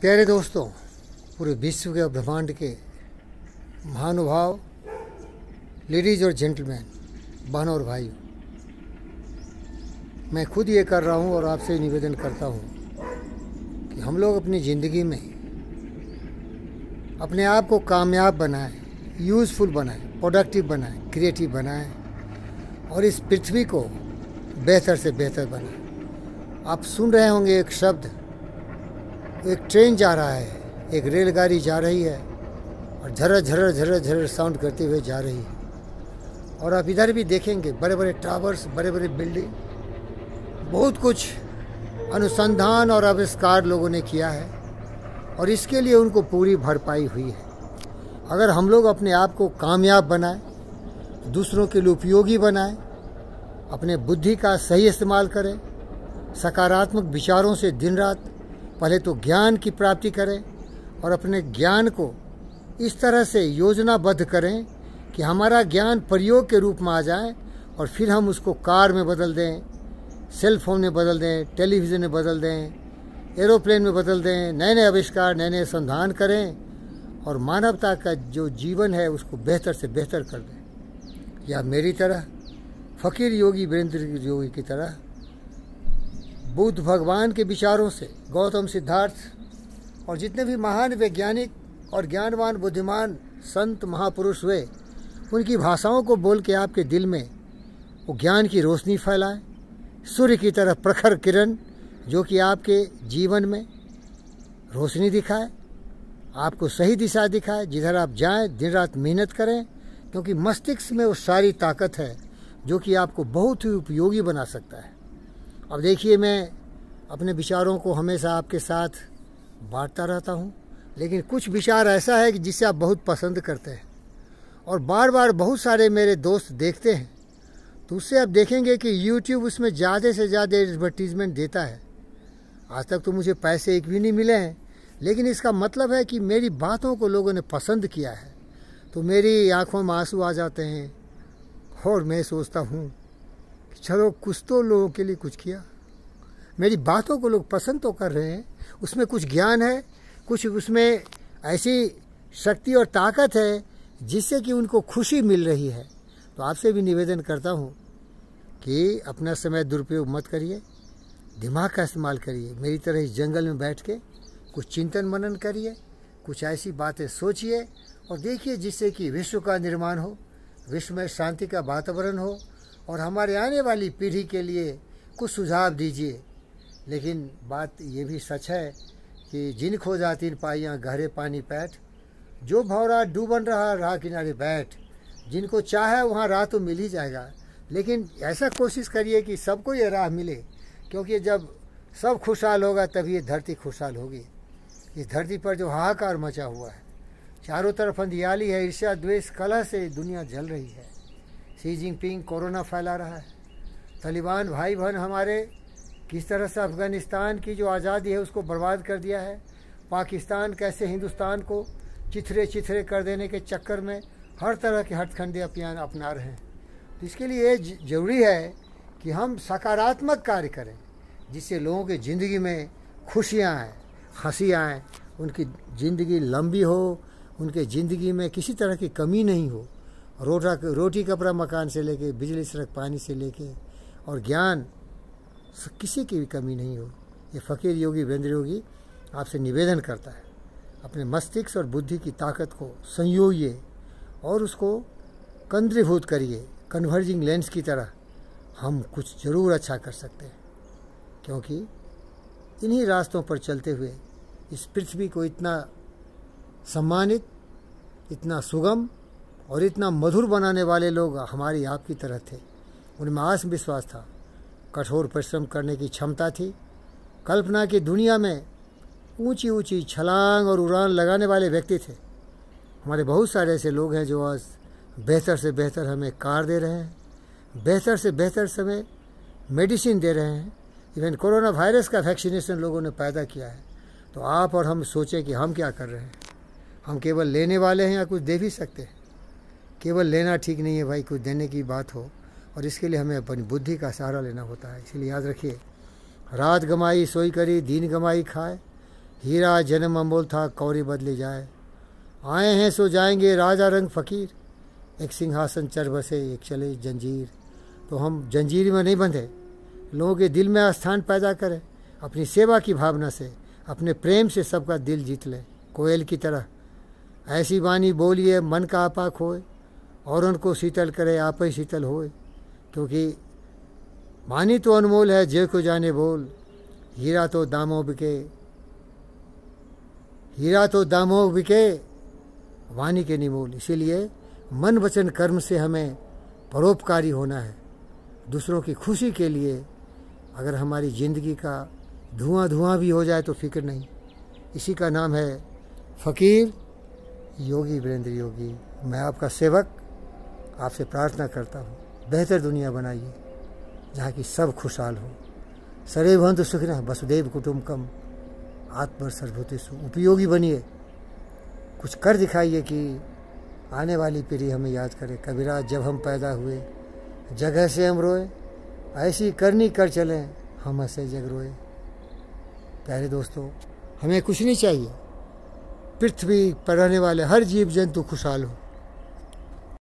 प्यारे दोस्तों, पूरे विश्व के ब्रह्मांड के महानुभाव, लेडीज और जेंटलमैन, बहनों और भाइयों, मैं खुद ये कर रहा हूँ और आपसे निवेदन करता हूँ कि हम लोग अपनी ज़िंदगी में अपने आप को कामयाब बनाएं, यूज़फुल बनाएं, प्रोडक्टिव बनाएं, क्रिएटिव बनाएं और इस पृथ्वी को बेहतर से बेहतर बनाएं। आप सुन रहे होंगे एक शब्द, एक ट्रेन जा रहा है, एक रेलगाड़ी जा रही है और झरर झरर झरर झरर साउंड करते हुए जा रही है। और आप इधर भी देखेंगे बड़े बड़े टावर्स, बड़े बड़े बिल्डिंग, बहुत कुछ अनुसंधान और आविष्कार लोगों ने किया है और इसके लिए उनको पूरी भरपाई हुई है। अगर हम लोग अपने आप को कामयाब बनाएं, दूसरों के लिए उपयोगी बनाएं, अपने बुद्धि का सही इस्तेमाल करें, सकारात्मक विचारों से दिन रात पहले तो ज्ञान की प्राप्ति करें और अपने ज्ञान को इस तरह से योजनाबद्ध करें कि हमारा ज्ञान प्रयोग के रूप में आ जाए और फिर हम उसको कार में बदल दें, सेल फोन में बदल दें, टेलीविज़न में बदल दें, एरोप्लेन में बदल दें, नए नए आविष्कार, नए नए संधान करें और मानवता का जो जीवन है उसको बेहतर से बेहतर कर दें। या मेरी तरह फ़कीर योगी वीरेंद्र योगी की तरह बुद्ध भगवान के विचारों से गौतम, सिद्धार्थ और जितने भी महान वैज्ञानिक और ज्ञानवान बुद्धिमान संत महापुरुष हुए, उनकी भाषाओं को बोल के आपके दिल में वो ज्ञान की रोशनी फैलाएं, सूर्य की तरह प्रखर किरण जो कि आपके जीवन में रोशनी दिखाए, आपको सही दिशा दिखाए, जिधर आप जाएं दिन रात मेहनत करें, क्योंकि मस्तिष्क में वो सारी ताकत है जो कि आपको बहुत ही उपयोगी बना सकता है। अब देखिए, मैं अपने विचारों को हमेशा आपके साथ बांटता रहता हूँ, लेकिन कुछ विचार ऐसा है कि जिसे आप बहुत पसंद करते हैं और बार बार बहुत सारे मेरे दोस्त देखते हैं, तो उससे आप देखेंगे कि YouTube उसमें ज़्यादा से ज़्यादा एडवर्टीज़मेंट देता है। आज तक तो मुझे पैसे एक भी नहीं मिले हैं, लेकिन इसका मतलब है कि मेरी बातों को लोगों ने पसंद किया है, तो मेरी आँखों में आंसू आ जाते हैं और मैं सोचता हूँ कि चलो कुछ तो लोगों के लिए कुछ किया। मेरी बातों को लोग पसंद तो कर रहे हैं, उसमें कुछ ज्ञान है, कुछ उसमें ऐसी शक्ति और ताकत है जिससे कि उनको खुशी मिल रही है। तो आपसे भी निवेदन करता हूँ कि अपना समय दुरुपयोग मत करिए, दिमाग का इस्तेमाल करिए। मेरी तरह इस जंगल में बैठ के कुछ चिंतन मनन करिए, कुछ ऐसी बातें सोचिए और देखिए जिससे कि विश्व का निर्माण हो, विश्व में शांति का वातावरण हो और हमारे आने वाली पीढ़ी के लिए कुछ सुझाव दीजिए। लेकिन बात ये भी सच है कि जिन खो जाती पाइयाँ गहरे पानी पैठ, जो भौरा डूबन रहा राह किनारे बैठ, जिनको चाहे वहाँ राह तो मिल ही जाएगा। लेकिन ऐसा कोशिश करिए कि सबको ये राह मिले, क्योंकि जब सब खुशहाल होगा तभी ये धरती खुशहाल होगी। इस धरती पर जो हाहाकार मचा हुआ है, चारों तरफ अंधियाली है, ईर्ष्या द्वेष कलह से दुनिया जल रही है। शी जिनपिंग कोरोना फैला रहा है, तालिबान भाई बहन हमारे किस तरह से अफ़गानिस्तान की जो आज़ादी है उसको बर्बाद कर दिया है, पाकिस्तान कैसे हिंदुस्तान को चिथरे चिथरे कर देने के चक्कर में हर तरह के हथकंडे अभियान अपना रहे हैं। तो इसके लिए ज़रूरी है कि हम सकारात्मक कार्य करें, जिससे लोगों की ज़िंदगी में खुशियाँ आएँ, हंसी आएँ, उनकी ज़िंदगी लंबी हो, उनके ज़िंदगी में किसी तरह की कमी नहीं हो। रोटी कपड़ा मकान से लेके, बिजली सड़क पानी से लेके और ज्ञान, किसी की भी कमी नहीं हो। ये फ़कीर योगी वीरेंद्र योगी आपसे निवेदन करता है, अपने मस्तिष्क और बुद्धि की ताकत को संयोजिए और उसको केंद्रीभूत करिए। कन्वर्जिंग लेंस की तरह हम कुछ ज़रूर अच्छा कर सकते हैं, क्योंकि इन्हीं रास्तों पर चलते हुए इस पृथ्वी को इतना सम्मानित, इतना सुगम और इतना मधुर बनाने वाले लोग हमारी आपकी तरह थे। उनमें आत्मविश्वास था, कठोर परिश्रम करने की क्षमता थी, कल्पना की दुनिया में ऊंची ऊंची छलांग और उड़ान लगाने वाले व्यक्ति थे। हमारे बहुत सारे ऐसे लोग हैं जो आज बेहतर से बेहतर हमें कार दे रहे हैं, बेहतर से बेहतर समय मेडिसिन दे रहे हैं। इवन कोरोना वायरस का वैक्सीनेशन लोगों ने पैदा किया है। तो आप और हम सोचें कि हम क्या कर रहे हैं। हम केवल लेने वाले हैं या कुछ दे भी सकते हैं? केवल लेना ठीक नहीं है भाई, कुछ देने की बात हो, और इसके लिए हमें अपनी बुद्धि का सहारा लेना होता है। इसलिए याद रखिए, रात गमाई सोई करी, दिन गमाई खाए, हीरा जन्म अमोल था कौड़ी बदली जाए, आए हैं सो जाएंगे राजा रंग फ़कीर, एक सिंहासन चढ़ बसे एक चले जंजीर। तो हम जंजीर में नहीं बंधे, लोगों के दिल में स्थान पैदा करें, अपनी सेवा की भावना से, अपने प्रेम से सबका दिल जीत लें। कोयल की तरह ऐसी वाणी बोलिए मन का आपा खोए, और उनको शीतल करे आप ही शीतल होए। क्योंकि वाणी तो अनमोल है जे को जाने बोल, हीरा तो दामों बिके, हीरा तो दामों बिके वाणी के निमोल। इसीलिए मन वचन कर्म से हमें परोपकारी होना है। दूसरों की खुशी के लिए अगर हमारी ज़िंदगी का धुआं धुआं भी हो जाए तो फिक्र नहीं। इसी का नाम है फ़कीर योगी वीरेंद्र योगी। मैं आपका सेवक आपसे प्रार्थना करता हूँ, बेहतर दुनिया बनाइए जहाँ की सब खुशहाल हो। सर्वे भवन्तु सुखिनः वसुधैव कुटुम्बकम् आत्मसर्वभूतेषु। उपयोगी बनिए, कुछ कर दिखाइए कि आने वाली पीढ़ी हमें याद करे। कबीरा जब हम पैदा हुए जगह से हम रोए, ऐसी करनी कर चलें हम ऐसे जग रोए। प्यारे दोस्तों, हमें कुछ नहीं चाहिए, पृथ्वी पर रहने वाले हर जीव जंतु खुशहाल हो।